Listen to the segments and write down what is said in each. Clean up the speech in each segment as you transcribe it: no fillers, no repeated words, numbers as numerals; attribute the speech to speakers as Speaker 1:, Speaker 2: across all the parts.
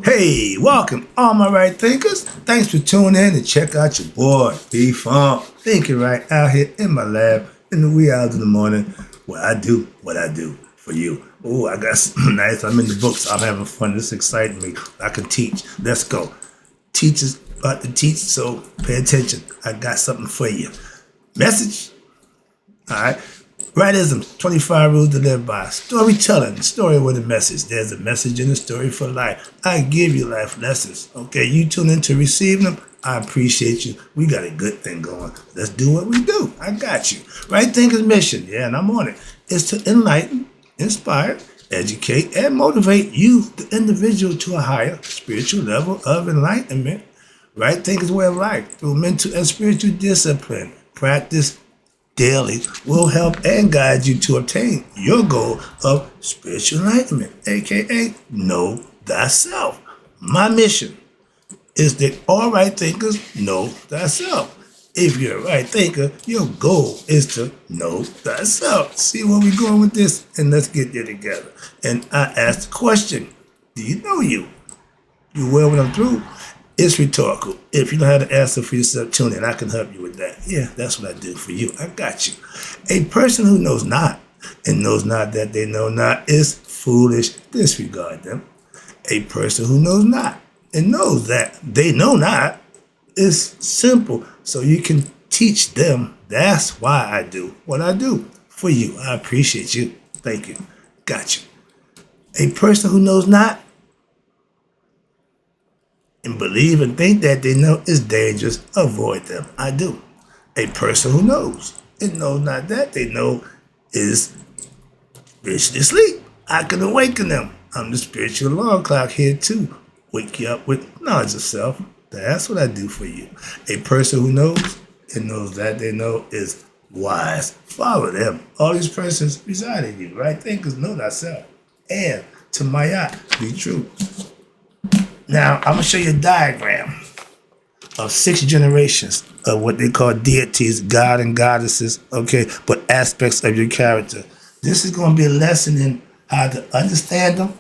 Speaker 1: Hey, welcome, all my right thinkers. Thanks for tuning in to check out your boy, B-Funk. Thinking right out here in my lab in the wee hours of the morning where I do what I do for you. Oh, I got some nice. I'm in the books. I'm having fun. This is exciting me. I can teach. Let's go. Teachers about to teach, so pay attention. I got something for you. Message. All right. Rightism, 25 rules to live by. Storytelling, story with a message. There's a message in the story for life. I give you life lessons. Okay, you tune in to receive them. I appreciate you. We got a good thing going. Let's do what we do. I got you. Right Thinker's mission, yeah, and I'm on it, is to enlighten, inspire, educate, and motivate you, the individual, to a higher spiritual level of enlightenment. Right Thinker's way of life through mental and spiritual discipline. Practice daily will help and guide you to obtain your goal of spiritual enlightenment, aka know thyself. My mission is that all right thinkers know thyself. If you're a right thinker, your goal is to know thyself. See where we're going with this? And let's get there together. And I ask the question, do you know you? You will when I'm through. It's rhetorical. If you know how to answer for yourself, tune in. I can help you with that. Yeah, that's what I do for you. I got you. A person who knows not and knows not that they know not is foolish. Disregard them. A person who knows not and knows that they know not is simple. So you can teach them. That's why I do what I do for you. I appreciate you. Thank you. Got you. A person who knows not and believe and think that they know is dangerous, avoid them. I do. A person who knows and knows not that they know is spiritually asleep. I can awaken them. I'm the spiritual alarm clock here too. Wake you up with knowledge of self. That's what I do for you. A person who knows and knows that they know is wise. Follow them. All these persons reside in you, right? Thinkers know thyself. And to Mayat, be true. Now, I'm going to show you a diagram of 6 generations of what they call deities, God and goddesses, okay, but aspects of your character. This is going to be a lesson in how to understand them,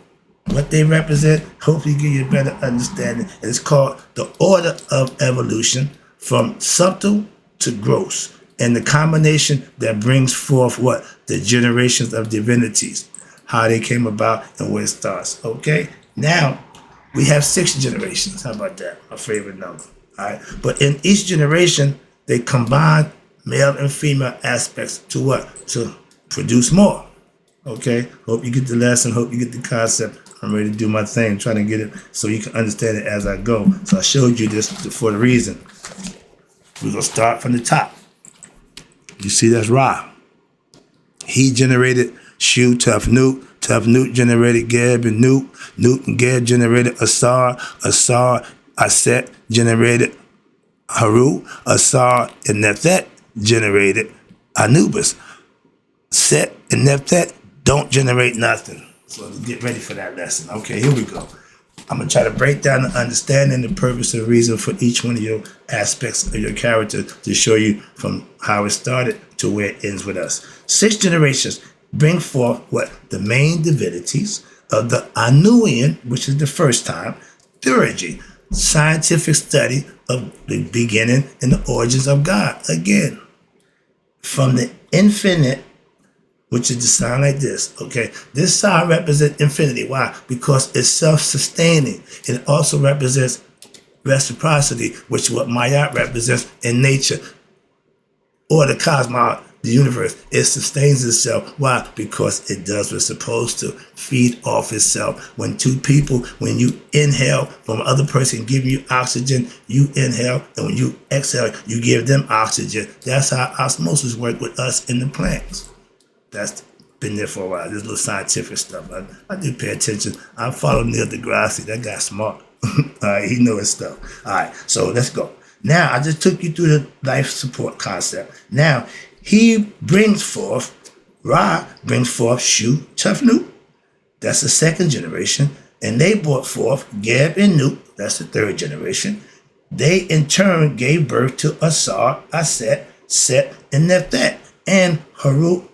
Speaker 1: what they represent, hopefully give you a better understanding. It's called the order of evolution from subtle to gross, and the combination that brings forth what? The generations of divinities, how they came about and where it starts, okay? Now, we have 6 generations. How about that? My favorite number. All right. But in each generation, they combine male and female aspects to what? To produce more. Okay. Hope you get the lesson. Hope you get the concept. I'm ready to do my thing, trying to get it so you can understand it as I go. So I showed you this for the reason. We're going to start from the top. You see that's Ra. He generated Shu, Tough Newt. Tough Newt generated Geb and Newt. Newt and Geb generated Asar. Asar, Aset generated Heru. Asar and Nephet generated Anubis. Set and Nephet don't generate nothing. So get ready for that lesson. Okay, here we go. I'm going to try to break down the understanding, the purpose, and reason for each one of your aspects of your character to show you from how it started to where it ends with us. 6 generations bring forth what? The main divinities of the Anuian, which is the first time, theurgy, scientific study of the beginning and the origins of God. Again, from the infinite, which is the sign like this, okay? This sign represents infinity. Why? Because it's self-sustaining. It also represents reciprocity, which is what Mayat represents in nature, or the cosmos, the universe. It sustains itself. Why? Because it does what it's supposed to, feed off itself. When two people, when you inhale from another person giving you oxygen, you inhale, and when you exhale, you give them oxygen. That's how osmosis works with us in the plants. That's been there for a while. This little scientific stuff. I do pay attention. I follow Neil deGrasse. That guy's smart. All right, he knows his stuff. All right, so let's go. Now, I just took you through the life support concept. Now, he brings forth, Ra brings forth Shu, Tough Newt. That's the 2nd generation. And they brought forth Geb and Newt. That's the 3rd generation. They, in turn, gave birth to Asar, Aset, Set, and Nephet, and Heru,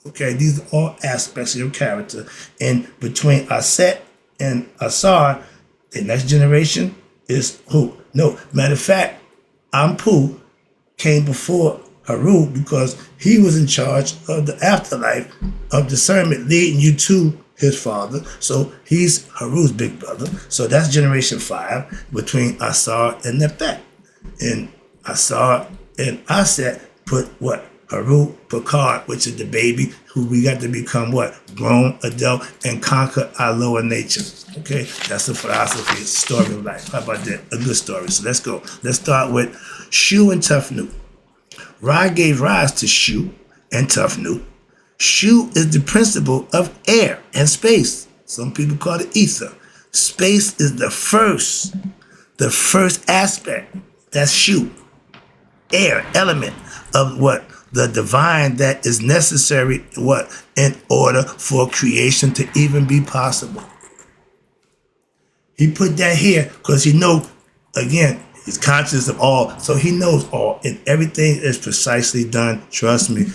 Speaker 1: Okay, these are all aspects of your character. And between Aset and Asar, the next generation is who? No, matter of fact, Ampu came before Heru because he was in charge of the afterlife of discernment leading you to his father. So he's Heru's big brother. So that's generation 5 between Asar and Nephet. And Asar and Aset put what? Heru Picard, which is the baby who we got to become what? Grown adult and conquer our lower nature. Okay, that's the philosophy, it's the story of life. How about that? A good story. So let's go. Let's start with Shu and Tufnu. Ra gave rise to Shu and Tufnu. Shu is the principle of air and space. Some people call it ether. Space is the first aspect. That's Shu. Air, element of what? The divine that is necessary, what? In order for creation to even be possible. He put that here because he know, again, he's conscious of all. So he knows all. And everything is precisely done. Trust me.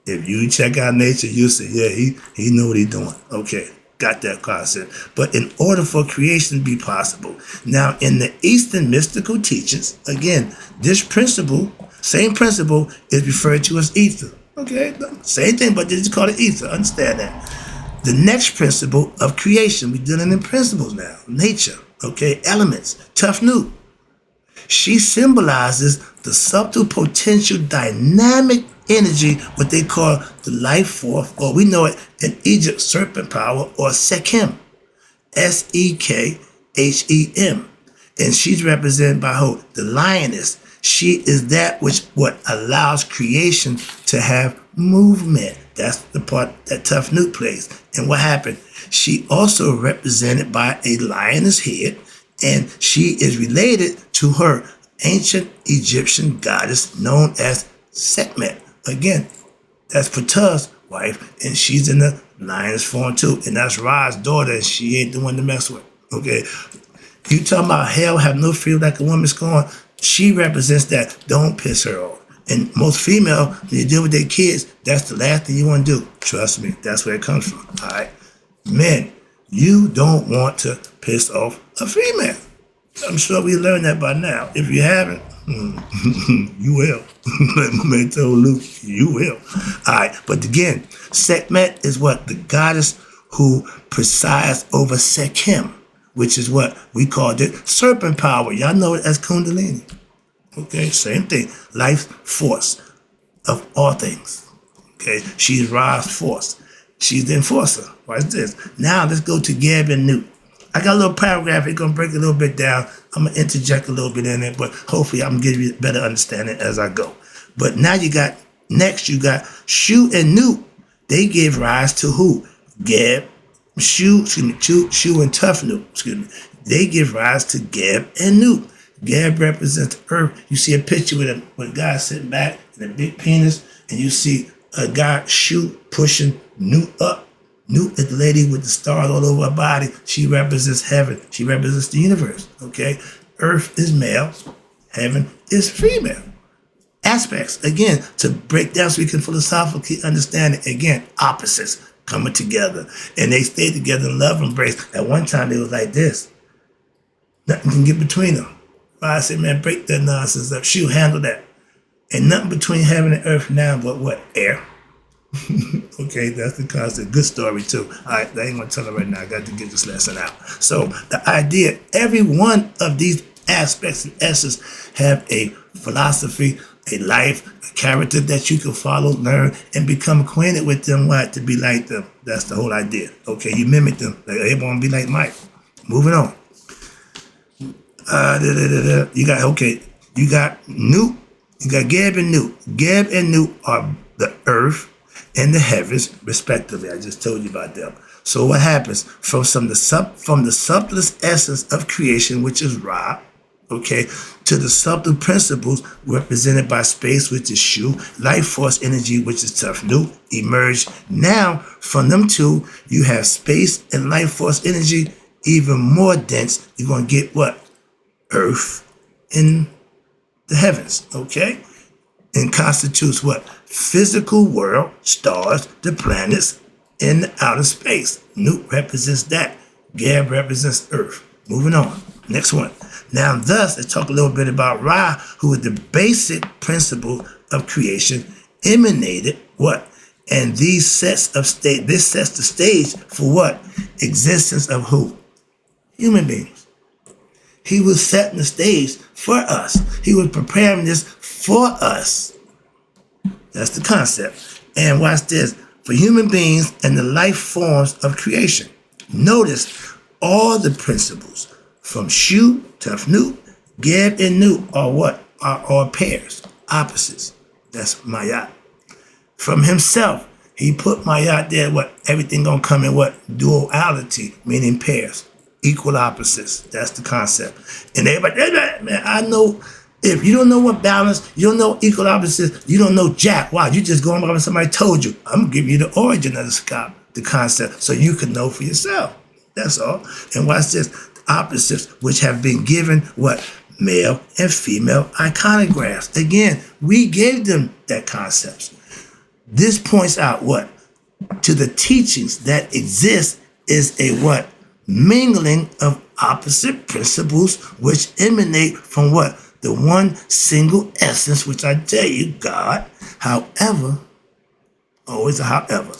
Speaker 1: If you check out nature, you say, yeah, he know what he's doing. Okay, got that concept. But in order for creation to be possible, now in the Eastern mystical teachings, again, this principle, same principle, is referred to as ether. Okay, same thing, but they just call it ether. Understand that. The next principle of creation, we're dealing in principles now. Nature, okay, elements, Tufnu. She symbolizes the subtle potential dynamic energy, what they call the life force, or we know it in Egypt, serpent power, or Sekhem, Sekhem. And she's represented by who? The lioness. She is that which what allows creation to have movement. That's the part that Tufnu plays. And what happened? She also represented by a lioness head, and she is related to her ancient Egyptian goddess known as Sekhmet. Again, that's Ptah's wife, and she's in the lioness form too. And that's Ra's daughter, and she ain't the one to mess with. Okay? You talking about hell have no fear like a woman's scorn? She represents that. Don't piss her off. And most female, when you deal with their kids, that's the last thing you want to do. Trust me, that's where it comes from. All right? Men, you don't want to piss off a female. I'm sure we learned that by now. If you haven't, you will. Like my man told Luke, you will. All right, but again, Sekhmet is what? The goddess who presides over Sekhem, which is what we called it serpent power. Y'all know it as Kundalini. Okay, same thing. Life force of all things. Okay, she's Ra's force. She's the enforcer. Watch this. Now let's go to Geb and Nut. I got a little paragraph. It's going to break a little bit down. I'm going to interject a little bit in it, but hopefully I'm going to give you a better understanding as I go. But now you got Shu and Nut. They give rise to who? Geb, Shu and Tufnu. They give rise to Geb and Nut. Geb represents the earth. You see a picture with a guy sitting back and a big penis, and you see a guy Shu pushing Nut up. Nut is the lady with the stars all over her body. She represents heaven. She represents the universe. Okay? Earth is male. Heaven is female. Aspects, again, to break down so we can philosophically understand it. Again, opposites coming together. And they stay together in love embrace. At one time, they was like this. Nothing can get between them. I said, man, break that nonsense up. She'll handle that. And nothing between heaven and earth now but what? Air. Okay, that's the concept. Good story too. All right, I ain't gonna tell it right now. I got to get this lesson out. So the idea, every one of these aspects and essence have a philosophy, a life, a character that you can follow, learn, and become acquainted with them. What? To be like them. That's the whole idea. Okay, you mimic them. Like everyone be like Mike. Moving on. You got Nut. You got Geb and Nut. Geb and Nut are the earth and the heavens, respectively. I just told you about them. So what happens from the subtlest essence of creation, which is Ra, okay, to the subtle principles represented by space, which is Shu, life force energy, which is Tufnu, emerge. Now, from them two, you have space and life force energy even more dense. You're going to get what? Earth in the heavens, okay? And constitutes what? Physical world, stars, the planets in outer space. Nut represents that. Gab represents earth. Moving on. Next one. Now, thus, let's talk a little bit about Ra, who is the basic principle of creation, emanated what? And this sets the stage for what? Existence of who? Human beings. He was setting the stage for us. He was preparing this for us. That's the concept. And watch this. For human beings and the life forms of creation. Notice all the principles from Shu, Tafnu, Geb, and Nu are what? Are all pairs, opposites. That's Mayat. From himself, he put Mayat there, what? Everything gonna come in what? Duality, meaning pairs, equal opposites. That's the concept. And everybody, man, I know if you don't know what balance, you don't know equal opposites, you don't know jack. Wow, you just going by what somebody told you. I'm gonna give you the origin of the concept, so you can know for yourself. That's all. And watch this. Opposites which have been given what? Male and female iconographs. Again, we gave them that concepts. This points out what? To the teachings that exist is a what? Mingling of opposite principles which emanate from what? The one single essence, which I tell you, God. However, always a however,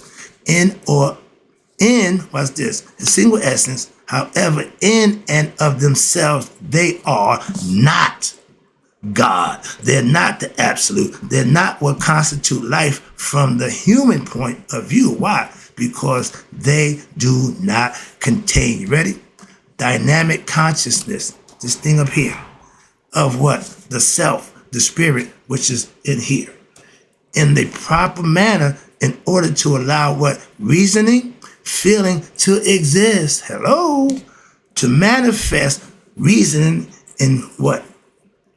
Speaker 1: what's this? A single essence, however, in and of themselves, they are not God. They're not the absolute. They're not what constitute life from the human point of view. Why? Because they do not contain, you ready? Dynamic consciousness, this thing up here, of what? The self, the spirit, which is in here. In the proper manner, in order to allow what? Reasoning, feeling to exist. Hello? To manifest reasoning in what?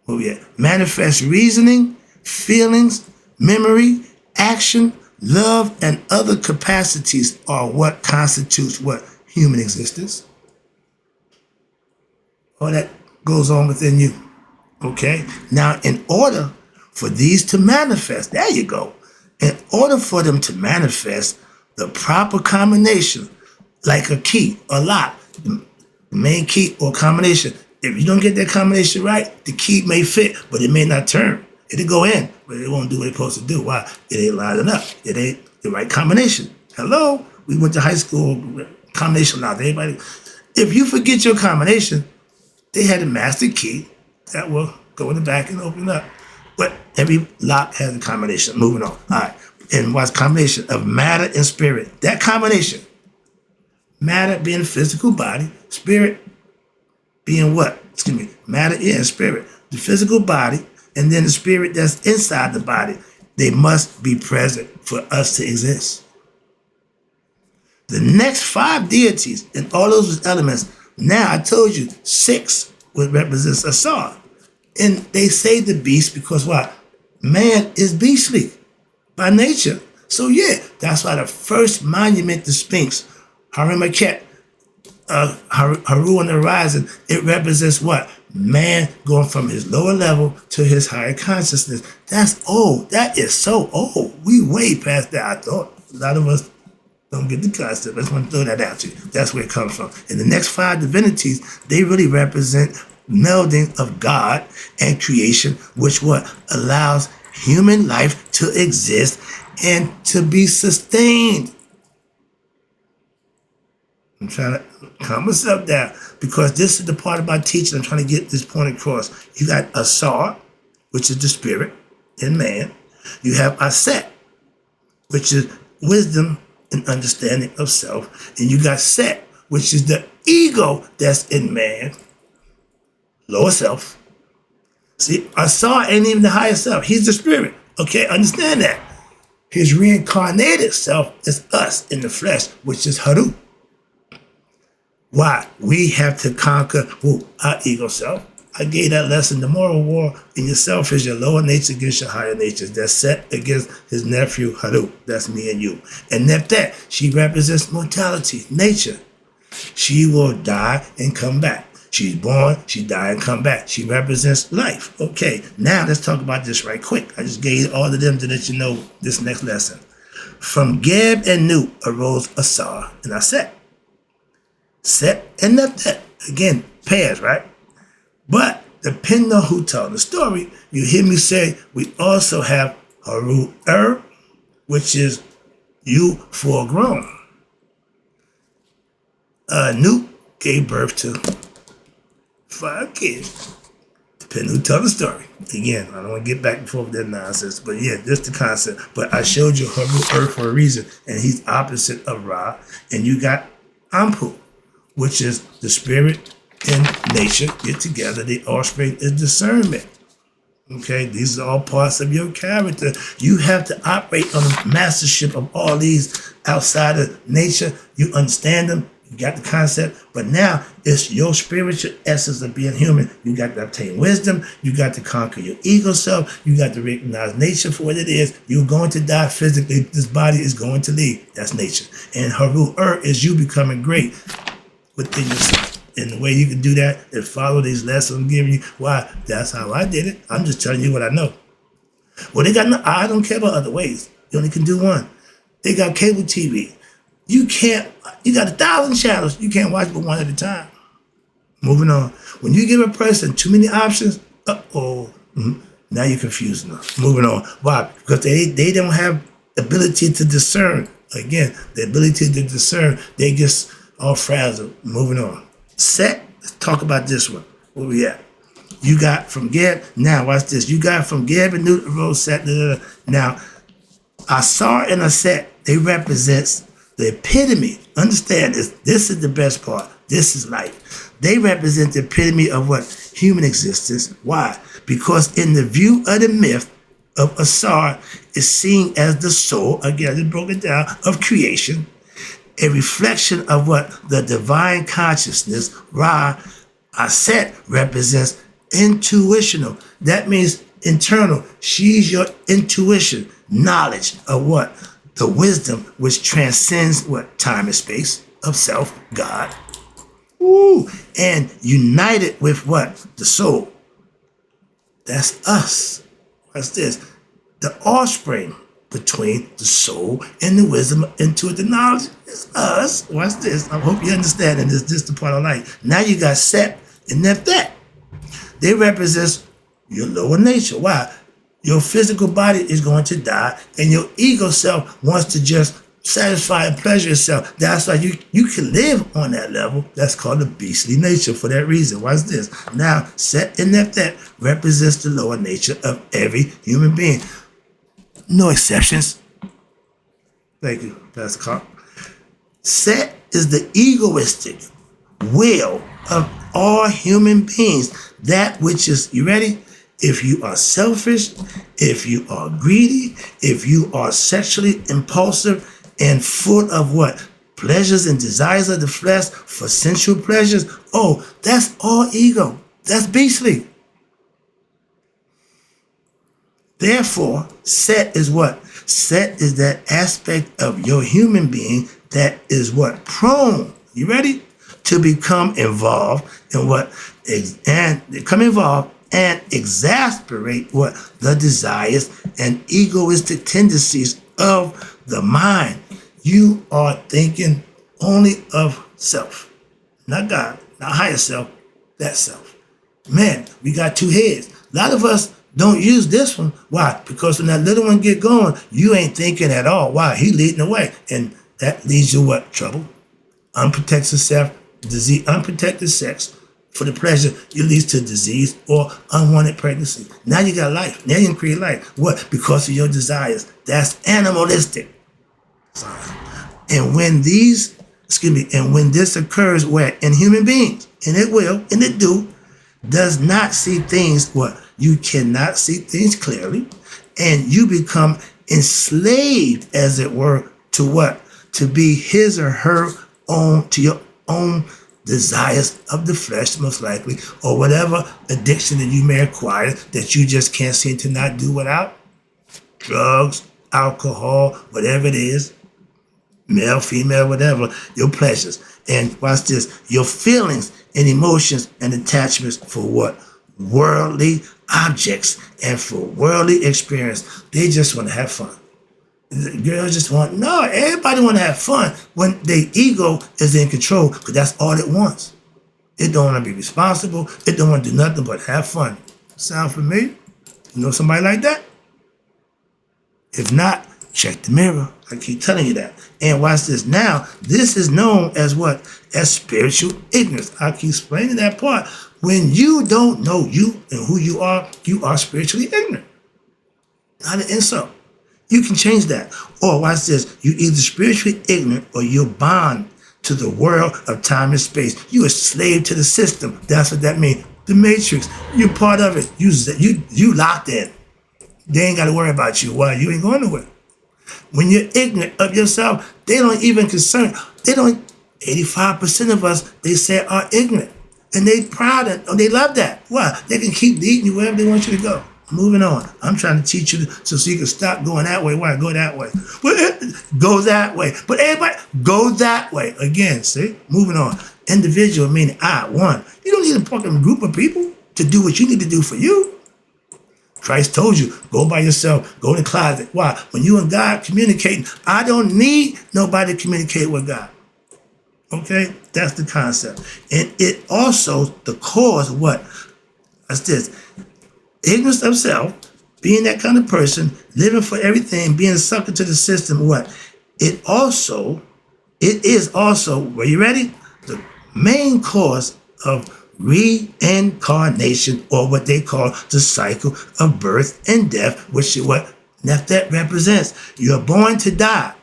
Speaker 1: Oh yeah. Manifest reasoning, feelings, memory, action, love, and other capacities are what constitutes what? Human existence. All that goes on within you. Okay? Now, in order for these to manifest, there you go. In order for them to manifest, the proper combination, like a key, a lock, the main key or combination. If you don't get that combination right, the key may fit, but it may not turn. It'll go in, but it won't do what it's supposed to do. Why? It ain't lining up. It ain't the right combination. Hello? We went to high school, combination lock. Everybody, if you forget your combination, they had a master key that will go in the back and open up. But every lock has a combination. Moving on. All right. And what's combination of matter and spirit? That combination. Matter being physical body, spirit being what? Matter and spirit. The physical body and then the spirit that's inside the body. They must be present for us to exist. The next 5 deities and all those elements. Now I told you 6 would represent Asar. And they say the beast because what? Man is beastly by nature. So yeah, that's why the first monument, the Sphinx, Harimaket, Heru on the horizon, it represents what? Man going from his lower level to his higher consciousness. That's old. That is so old. We way past that. I thought a lot of us don't get the concept. I just want to throw that out to you. That's where it comes from. And the next 5 divinities, they really represent melding of God and creation, which what? Allows human life to exist and to be sustained. I'm trying to calm myself down because this is the part of my teaching. I'm trying to get this point across. You got Asar, which is the spirit in man. You have Aset, which is wisdom and understanding of self. And you got Set, which is the ego that's in man, lower self. See, Asar ain't even the higher self. He's the spirit. Okay, understand that. His reincarnated self is us in the flesh, which is Heru. Why? We have to conquer our ego self. I gave that lesson. The moral war in yourself is your lower nature against your higher nature. That's Set against his nephew Heru. That's me and you. And that she represents mortality, nature. She will die and come back. She's born, she died and come back. She represents life. Okay, now let's talk about this right quick. I just gave all of them to let you know this next lesson. From Geb and Nu arose Asar and Aset. Set and that. Again, pairs, right? But depending on who told the story, you hear me say we also have Heru, which is you full grown. Newt gave birth to 5 kids. Depending who told the story. Again, I don't want to get back and forth with that nonsense, but yeah, that's the concept. But I showed you Heru for a reason, and he's opposite of Ra. And you got Ampu, which is the spirit and nature get together. The offspring is discernment. Okay, these are all parts of your character. You have to operate on the mastership of all these outside of nature. You understand them. You got the concept, but now it's your spiritual essence of being human. You got to obtain wisdom. You got to conquer your ego self. You got to recognize nature for what it is. You're going to die physically. This body is going to leave. That's nature. And Heru is you becoming great within yourself. And the way you can do that is follow these lessons I'm giving you. Why? That's how I did it. I'm just telling you what I know. Well, they got no, I don't care about other ways. You only can do one. They got cable TV. You got 1,000 channels. You can't watch but one at a time. Moving on. When you give a person too many options, now you're confusing them. Moving on. Why? Because they don't have ability to discern. Again, the ability to discern, they just all frazzled. Moving on. Set. Let's talk about this one. Where we at? You got from Geb. Now watch this. You got from Geb and Newton Rose Set. Now, Asar and Aset, they represents the epitome. Understand this. This is the best part. This is life. They represent the epitome of what? Human existence. Why? Because in the view of the myth of Asar is seen as the soul, again, it's broken down, of creation, a reflection of what? The divine consciousness. Ra, Aset represents intuitional. That means internal. She's your intuition, knowledge of what? The wisdom which transcends what? Time and space, of self, God. Ooh, and united with what? The soul. That's us. What's this? The offspring between the soul and the wisdom into the knowledge is us. What's this? I hope you understand that this is the part of life. Now you got Set and Nephet. They represent your lower nature. Why? Your physical body is going to die, and your ego self wants to just satisfy and pleasure itself. That's why you can live on that level. That's called the beastly nature for that reason. Watch this. Now, Set and Nephet represents the lower nature of every human being. No exceptions. Thank you, Pastor Carl. Set is the egoistic will of all human beings. That which is, you ready? If you are selfish, if you are greedy, if you are sexually impulsive and full of what? Pleasures and desires of the flesh for sensual pleasures. Oh, that's all ego. That's beastly. Therefore, Set is what? Set is that aspect of your human being that is what? Prone. You ready? To become involved in what? And become involved and exasperate what? The desires and egoistic tendencies of the mind. You are thinking only of self. Not God, not higher self, that self. Man, we got 2 heads. A lot of us don't use this one. Why? Because when that little one get going, you ain't thinking at all. Why? He leading the way. And that leads you what? Trouble. Unprotected self, disease, unprotected sex for the pleasure, it leads to disease or unwanted pregnancy. Now you got life. Now you can create life. What? Because of your desires. That's animalistic. And when when this occurs where in human beings, and it will, and it do, does not see things, what? You cannot see things clearly, and you become enslaved, as it were, to what? To be his or her own, to your own desires of the flesh, most likely, or whatever addiction that you may acquire that you just can't seem to not do without. Drugs, alcohol, whatever it is, male, female, whatever, your pleasures. And watch this, your feelings and emotions and attachments for what? Worldly objects and for worldly experience. They just want to have fun. Girls just want, no, everybody want to have fun when their ego is in control because that's all it wants. It don't want to be responsible. It don't want to do nothing but have fun. Sound familiar? You know somebody like that? If not, check the mirror. I keep telling you that. And watch this. Now, this is known as what? As spiritual ignorance. I keep explaining that part. When you don't know you and who you are spiritually ignorant. Not an insult. You can change that. Or watch this. You're either spiritually ignorant or you're bound to the world of time and space. You're a slave to the system. That's what that means. The matrix. You're part of it. You locked in. They ain't got to worry about you. Why? You ain't going nowhere. When you're ignorant of yourself, they don't even concern. 85% of us, they say, are ignorant. And they proud of, they love that. Why? They can keep leading you wherever they want you to go. Moving on. I'm trying to teach you so you can stop going that way. Why? Go that way. Go that way. But everybody, go that way. Again, see? Moving on. Individual meaning I, one. You don't need a fucking group of people to do what you need to do for you. Christ told you, go by yourself, go in the closet. Why? When you and God communicating, I don't need nobody to communicate with God. Okay? That's the concept. And it also, the cause of what? That's this. Ignorance of self, being that kind of person, living for everything, being sucked into the system, what? It is also, are you ready? The main cause of reincarnation, or what they call the cycle of birth and death, which is what that represents. You're born to die.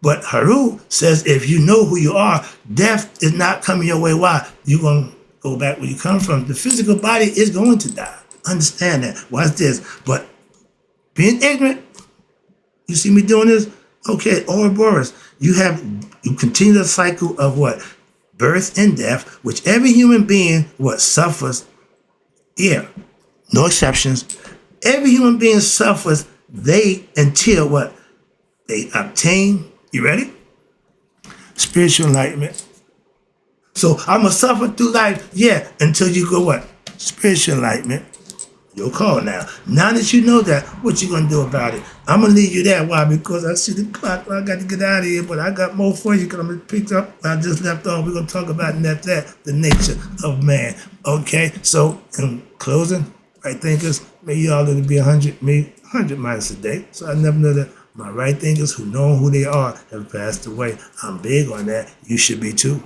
Speaker 1: But Heru says if you know who you are, death is not coming your way. Why? You're going to go back where you come from. The physical body is going to die. Understand that. Watch this. But being ignorant, you see me doing this? Okay, Ouroboros, you continue the cycle of what? Birth and death, which every human being, what, suffers. Yeah, no exceptions. Every human being suffers, until what? They obtain, you ready? Spiritual enlightenment. So I'm going to suffer through life, yeah, until you go what? Spiritual enlightenment. Your call now. Now that you know that, what you going to do about it? I'm going to leave you there. Why? Because I see the clock. I got to get out of here, but I got more for you because I'm going to pick up. I just left off. We're going to talk about that, the nature of man. Okay? So, in closing, right thinkers, may you all live to be 100, me 100 miles a day. So I never know that my right thinkers who know who they are have passed away. I'm big on that. You should be too.